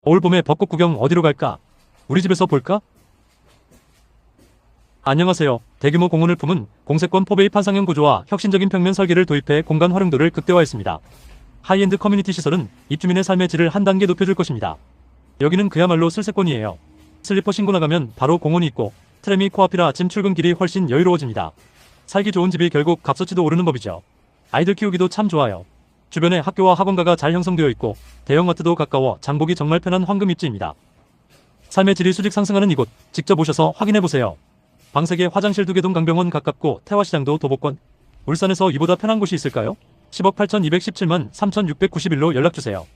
올 봄에 벚꽃 구경 어디로 갈까? 우리 집에서 볼까? 안녕하세요. 대규모 공원을 품은 공세권 포베이 판상형 구조와 혁신적인 평면 설계를 도입해 공간 활용도를 극대화했습니다. 하이엔드 커뮤니티 시설은 입주민의 삶의 질을 한 단계 높여줄 것입니다. 여기는 그야말로 슬세권이에요. 슬리퍼 신고 나가면 바로 공원이 있고 트램이 코앞이라 아침 출근길이 훨씬 여유로워집니다. 살기 좋은 집이 결국 값어치도 오르는 법이죠. 아이들 키우기도 참 좋아요. 주변에 학교와 학원가가 잘 형성되어 있고 대형마트도 가까워 장보기 정말 편한 황금 입지입니다. 삶의 질이 수직 상승하는 이곳 직접 오셔서 확인해보세요. 방세계 화장실 2개 동 강병원 가깝고 태화시장도 도보권. 울산에서 이보다 편한 곳이 있을까요? 10억 8,217만 3,691로 연락주세요.